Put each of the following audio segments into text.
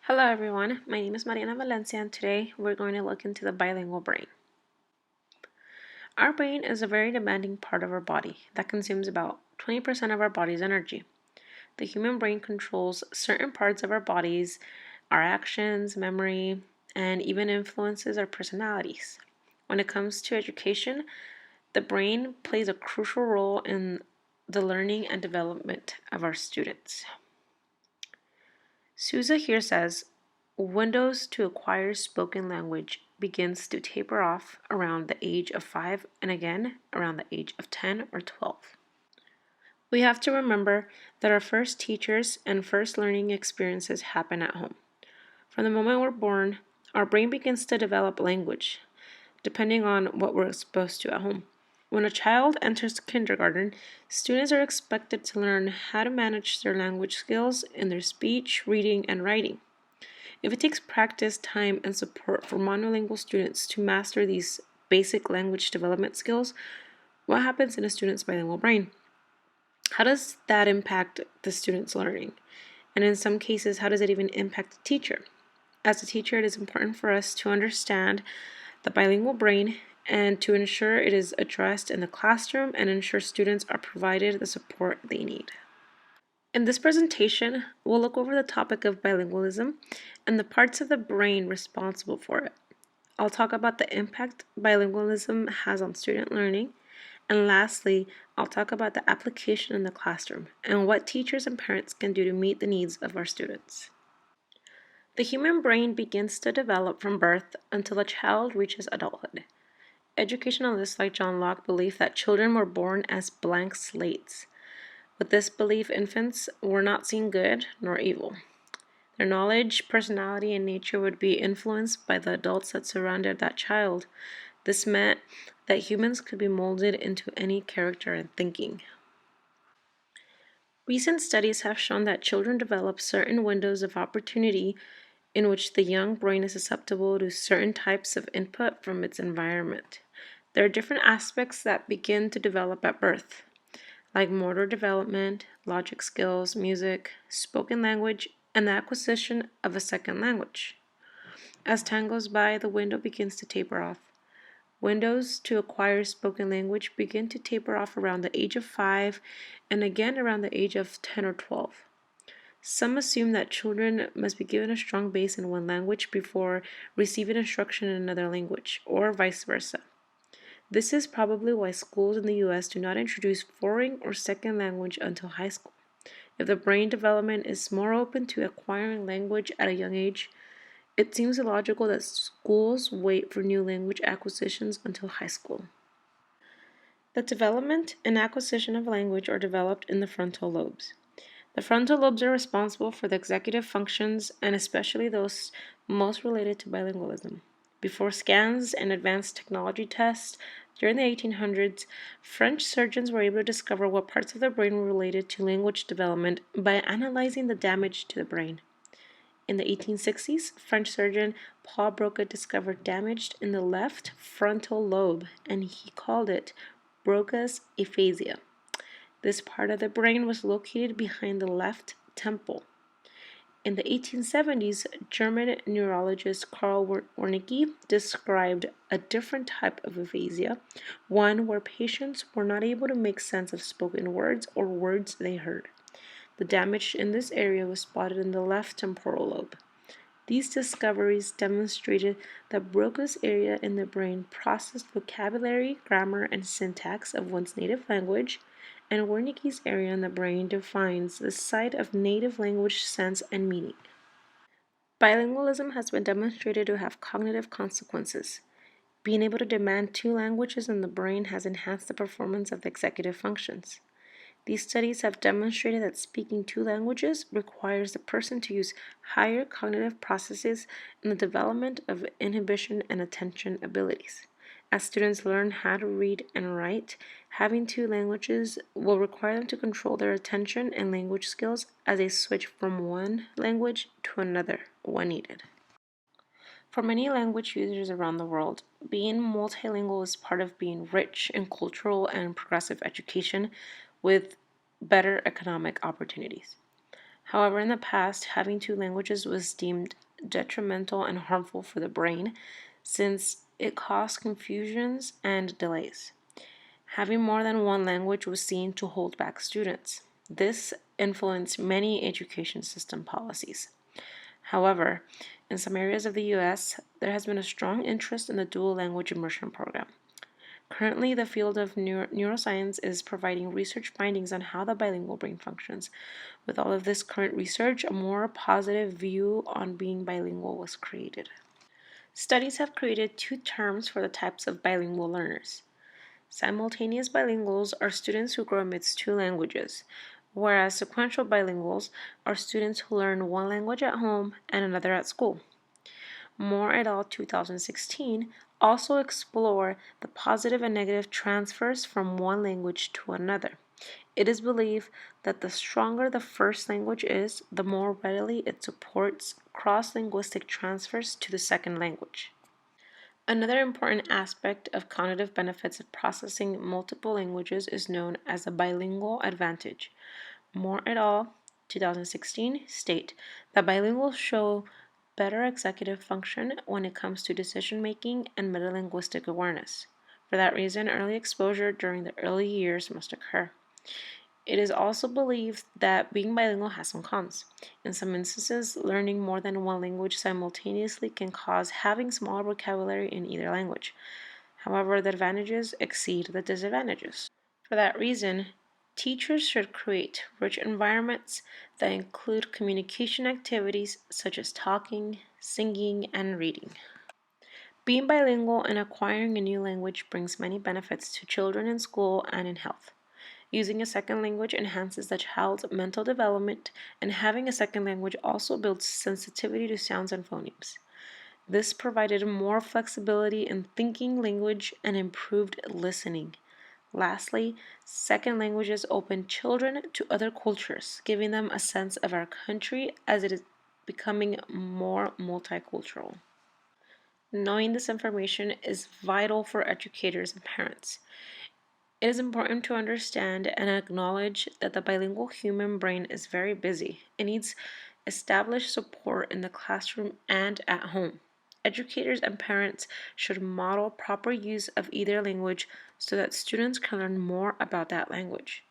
Hello everyone, my name is Mariana Valencia and today we're going to look into the bilingual brain. Our brain is a very demanding part of our body that consumes about 20% of our body's energy. The human brain controls certain parts of our bodies, our actions, memory, and even influences our personalities. When it comes to education, the brain plays a crucial role in the learning and development of our students. Souza here says, windows to acquire spoken language begins to taper off around the age of 5 and again around the age of 10 or 12. We have to remember that our first teachers and first learning experiences happen at home. From the moment we're born, our brain begins to develop language, depending on what we're exposed to at home. When a child enters kindergarten, students are expected to learn how to manage their language skills in their speech, reading, and writing. If it takes practice, time, and support for monolingual students to master these basic language development skills, what happens in a student's bilingual brain? How does that impact the student's learning? And in some cases, how does it even impact the teacher? As a teacher, it is important for us to understand the bilingual brain and to ensure it is addressed in the classroom and ensure students are provided the support they need. In this presentation, we'll look over the topic of bilingualism and the parts of the brain responsible for it. I'll talk about the impact bilingualism has on student learning, and lastly, I'll talk about the application in the classroom and what teachers and parents can do to meet the needs of our students. The human brain begins to develop from birth until a child reaches adulthood. Educationalists like John Locke believed that children were born as blank slates. With this belief, infants were not seen good nor evil. Their knowledge, personality, and nature would be influenced by the adults that surrounded that child. This meant that humans could be molded into any character and thinking. Recent studies have shown that children develop certain windows of opportunity in which the young brain is susceptible to certain types of input from its environment. There are different aspects that begin to develop at birth, like motor development, logic skills, music, spoken language, and the acquisition of a second language. As time goes by, the window begins to taper off. Windows to acquire spoken language begin to taper off around the age of 5 and again around the age of 10 or 12. Some assume that children must be given a strong base in one language before receiving instruction in another language, or vice versa. This is probably why schools in the US do not introduce foreign or second language until high school. If the brain development is more open to acquiring language at a young age, it seems illogical that schools wait for new language acquisitions until high school. The development and acquisition of language are developed in the frontal lobes. The frontal lobes are responsible for the executive functions and especially those most related to bilingualism. Before scans and advanced technology tests, during the 1800s, French surgeons were able to discover what parts of the brain were related to language development by analyzing the damage to the brain. In the 1860s, French surgeon Paul Broca discovered damage in the left frontal lobe, and he called it Broca's aphasia. This part of the brain was located behind the left temple. In the 1870s, German neurologist Karl Wernicke described a different type of aphasia, one where patients were not able to make sense of spoken words or words they heard. The damage in this area was spotted in the left temporal lobe. These discoveries demonstrated that Broca's area in the brain processed vocabulary, grammar, and syntax of one's native language, and Wernicke's area in the brain defines the site of native language sense and meaning. Bilingualism has been demonstrated to have cognitive consequences. Being able to demand two languages in the brain has enhanced the performance of the executive functions. These studies have demonstrated that speaking two languages requires the person to use higher cognitive processes in the development of inhibition and attention abilities. As students learn how to read and write, having two languages will require them to control their attention and language skills as they switch from one language to another when needed. For many language users around the world, being multilingual is part of being rich in cultural and progressive education with better economic opportunities. However, in the past, having two languages was deemed detrimental and harmful for the brain since it caused confusions and delays. Having more than one language was seen to hold back students. This influenced many education system policies. However, in some areas of the US, there has been a strong interest in the dual language immersion program. Currently, the field of neuroscience is providing research findings on how the bilingual brain functions. With all of this current research, a more positive view on being bilingual was created. Studies have created two terms for the types of bilingual learners. Simultaneous bilinguals are students who grow amidst two languages, whereas sequential bilinguals are students who learn one language at home and another at school. Moore et al. 2016 also explore the positive and negative transfers from one language to another. It is believed that the stronger the first language is, the more readily it supports cross-linguistic transfers to the second language. Another important aspect of cognitive benefits of processing multiple languages is known as the bilingual advantage. Moore et al. 2016 state that bilinguals show better executive function when it comes to decision making and metalinguistic awareness. For that reason, early exposure during the early years must occur. It is also believed that being bilingual has some cons. In some instances, learning more than one language simultaneously can cause having smaller vocabulary in either language. However, the advantages exceed the disadvantages. For that reason, teachers should create rich environments that include communication activities such as talking, singing, and reading. Being bilingual and acquiring a new language brings many benefits to children in school and in health. Using a second language enhances the child's mental development, and having a second language also builds sensitivity to sounds and phonemes. This provided more flexibility in thinking language and improved listening. Lastly, second languages open children to other cultures, giving them a sense of our country as it is becoming more multicultural. Knowing this information is vital for educators and parents. It is important to understand and acknowledge that the bilingual human brain is very busy. It needs established support in the classroom and at home. Educators and parents should model proper use of either language so that students can learn more about that language.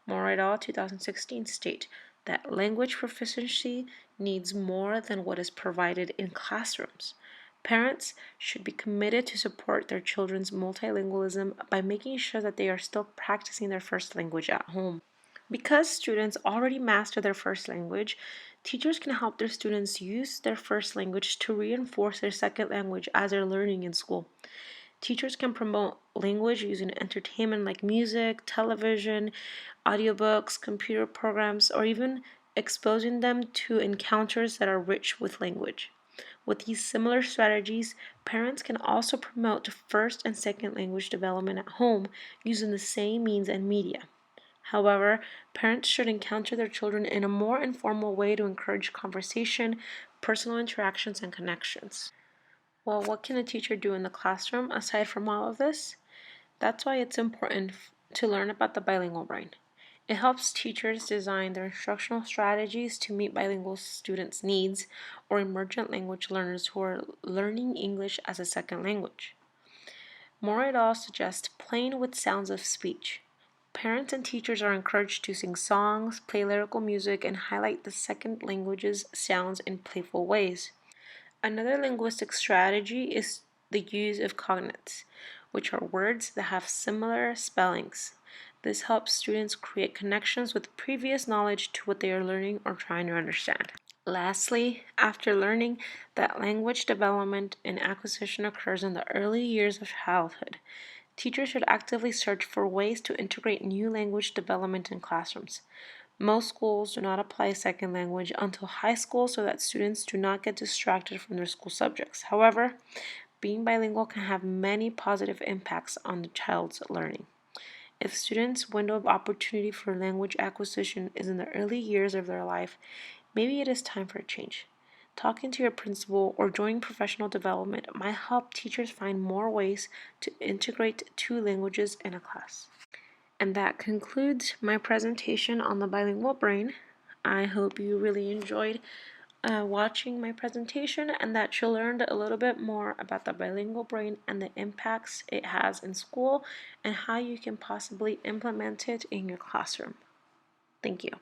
Moore et al. 2016 state that language proficiency needs more than what is provided in classrooms. Parents should be committed to support their children's multilingualism by making sure that they are still practicing their first language at home. Because students already master their first language, teachers can help their students use their first language to reinforce their second language as they're learning in school. Teachers can promote language using entertainment like music, television, audiobooks, computer programs, or even exposing them to encounters that are rich with language. With these similar strategies, parents can also promote first and second language development at home using the same means and media. However, parents should encounter their children in a more informal way to encourage conversation, personal interactions, and connections. Well, what can a teacher do in the classroom aside from all of this? That's why it's important to learn about the bilingual brain. It helps teachers design their instructional strategies to meet bilingual students' needs or emergent language learners who are learning English as a second language. Moore et al. Suggests playing with sounds of speech. Parents and teachers are encouraged to sing songs, play lyrical music, and highlight the second language's sounds in playful ways. Another linguistic strategy is the use of cognates, which are words that have similar spellings. This helps students create connections with previous knowledge to what they are learning or trying to understand. Lastly, after learning that language development and acquisition occurs in the early years of childhood, teachers should actively search for ways to integrate new language development in classrooms. Most schools do not apply second language until high school so that students do not get distracted from their school subjects. However, being bilingual can have many positive impacts on the child's learning. If students' window of opportunity for language acquisition is in the early years of their life, maybe it is time for a change. Talking to your principal or joining professional development might help teachers find more ways to integrate two languages in a class. And that concludes my presentation on the bilingual brain. I hope you really enjoyed watching my presentation and that you learned a little bit more about the bilingual brain and the impacts it has in school and how you can possibly implement it in your classroom. Thank you.